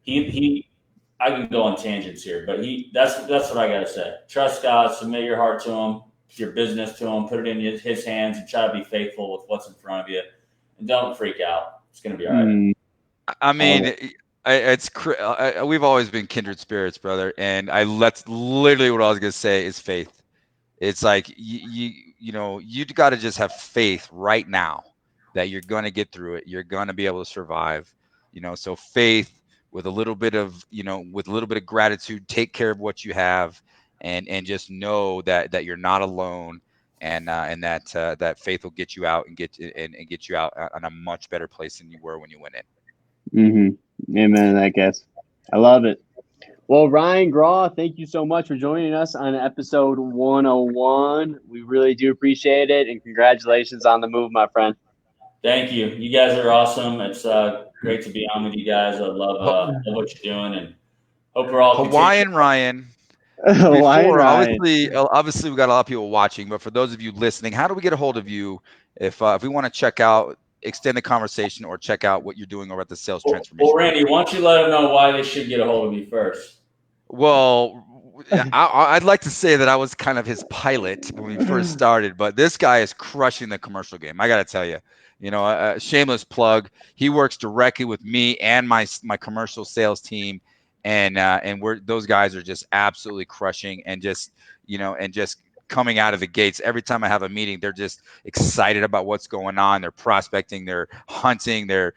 I can go on tangents here, but that's what I got to say. Trust God, submit your heart to Him, your business to Him, put it in His hands, and try to be faithful with what's in front of you, and don't freak out. It's going to be all right. I mean, we've always been kindred spirits, brother, and that's literally what I was going to say is faith. It's like you got to just have faith right now that you're going to get through it. You're going to be able to survive. So faith with a little bit of gratitude, take care of what you have, and just know that you're not alone, and that faith will get you out and get you out on a much better place than you were when you went in. Amen, I guess. I love it. Well, Ryan Groth, thank you so much for joining us on episode 101. We really do appreciate it, and congratulations on the move, my friend. Thank you. You guys are awesome. It's great to be on with you guys. I love what you're doing, and hope we're all Hawaiian Ryan. Obviously, we got a lot of people watching, but for those of you listening, how do we get a hold of you if we want to check out, extend the conversation, or check out what you're doing over at the Sales Transformation? Well, Randy, why don't you let them know why they should get a hold of you first? Well, I'd like to say that I was kind of his pilot when we first started, but this guy is crushing the commercial game. I got to tell you, shameless plug. He works directly with me and my commercial sales team. And those guys are just absolutely crushing and just coming out of the gates. Every time I have a meeting, they're just excited about what's going on. They're prospecting, they're hunting, they're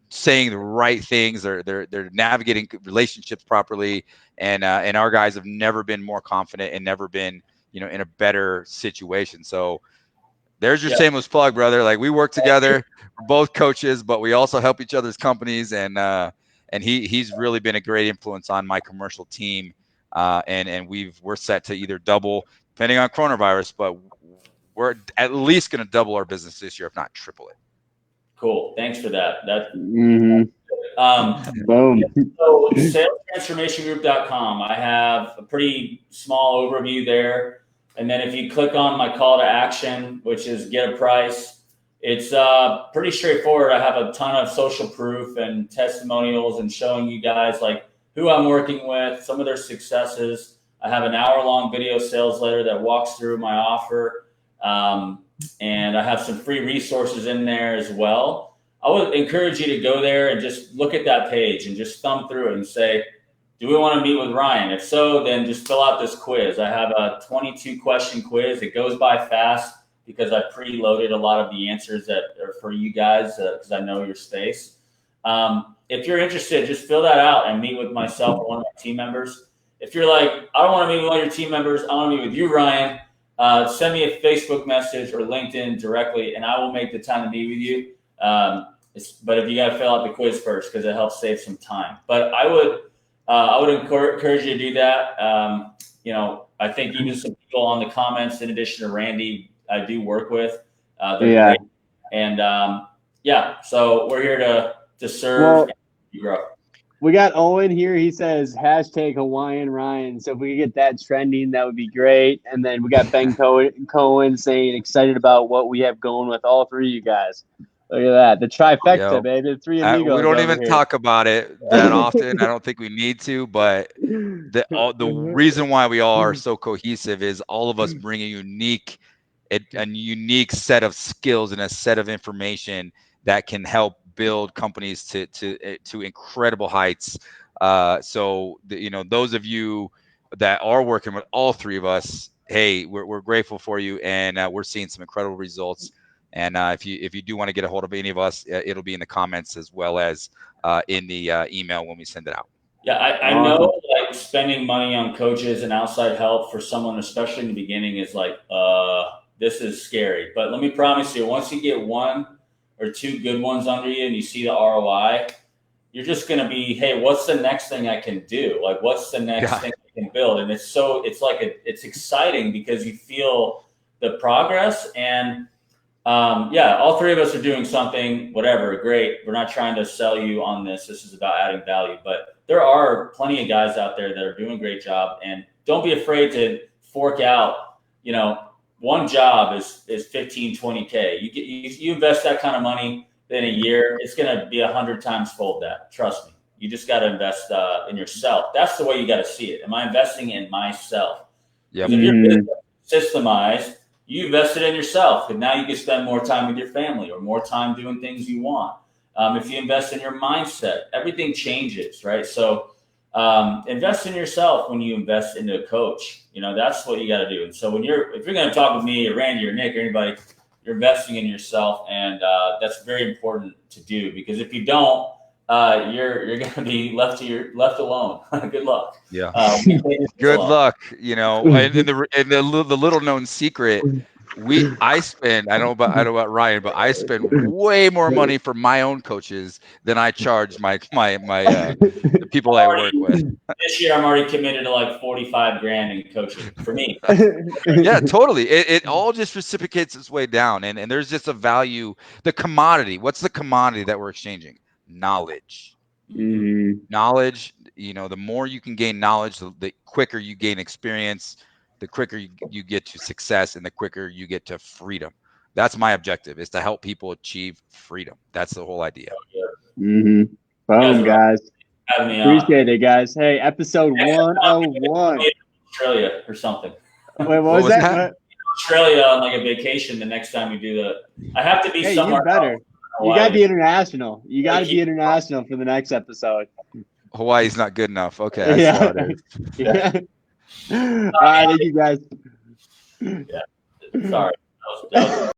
saying the right things. They're navigating relationships properly. And our guys have never been more confident and never been, in a better situation. So there's your shameless plug, brother. Like, we work together. We're both coaches, but we also help each other's companies. And he's really been a great influence on my commercial team. And we're set to either double, depending on coronavirus, but we're at least going to double our business this year, if not triple it. Cool. Thanks for that. Boom. So salestransformationgroup.com. I have a pretty small overview there. And then if you click on my call to action, which is get a price, it's pretty straightforward. I have a ton of social proof and testimonials and showing you guys like who I'm working with, some of their successes. I have an hour-long video sales letter that walks through my offer. And I have some free resources in there as well. I would encourage you to go there and just look at that page and just thumb through it and say, do we want to meet with Ryan? If so, then just fill out this quiz. I have a 22 question quiz. It goes by fast because I preloaded a lot of the answers that are for you guys because I know your space. If you're interested, just fill that out and meet with myself or one of my team members. If you're like, I don't want to meet with one of your team members, I want to meet with you, Ryan, send me a Facebook message or LinkedIn directly, and I will make the time to meet with you. But if you got to fill out the quiz first, because it helps save some time. But I would encourage you to do that. I think even some people on the comments, in addition to Randy, I do work with. They're great. And so we're here to serve and grow. We got Owen here. He says hashtag Hawaiian Ryan. So if we could get that trending, that would be great. And then we got Ben Cohen saying excited about what we have going with all three of you guys. Look at that. The trifecta, baby. The three amigos. We don't even talk about it that often. I don't think we need to, but the reason why we all are so cohesive is all of us bring a unique set of skills and a set of information that can help build companies to incredible heights. So those of you that are working with all three of us, hey, we're grateful for you, and we're seeing some incredible results. And if you do want to get a hold of any of us, it'll be in the comments as well as in the email when we send it out. Yeah, I know like spending money on coaches and outside help for someone, especially in the beginning, is like, this is scary. But let me promise you, once you get one or two good ones under you and you see the ROI, you're just going to be, hey, what's the next thing I can do? Like, what's the next thing I can build? And it's exciting because you feel the progress. And all three of us are doing something, whatever, great. We're not trying to sell you on this. This is about adding value. But there are plenty of guys out there that are doing a great job. And don't be afraid to fork out, one job is 15, 20K. You invest that kind of money in a year, it's going to be 100 times fold that. Trust me. You just got to invest in yourself. That's the way you got to see it. Am I investing in myself? Yep. If your business is systemized, you invested in yourself, and now you can spend more time with your family or more time doing things you want. If you invest in your mindset, everything changes, right? So invest in yourself when you invest into a coach. That's what you got to do. And so if you're going to talk with me or Randy or Nick or anybody, you're investing in yourself, and that's very important to do, because if you don't, you're going to be left alone. Good luck. Yeah. Good luck. And the little known secret, I don't know about Ryan, but I spend way more money for my own coaches than I charge my the people I work with. This year, I'm already committed to like $45,000 in coaching for me. Yeah, totally. It all just reciprocates its way down, and there's just a value. The commodity. What's the commodity that we're exchanging? Knowledge. Knowledge. The more you can gain knowledge, the quicker you gain experience. The quicker you get to success, and the quicker you get to freedom. That's my objective, is to help people achieve freedom. That's the whole idea. Boom, guys. Appreciate it, guys. Hey, episode 101. Australia or something. Wait, what was that? Australia on like a vacation the next time we do that. I have to be somewhere. You better. You got to be international. You got to be international for the next episode. Hawaii's not good enough. Okay. I saw it. All right, thank you guys. Yeah. Sorry. That was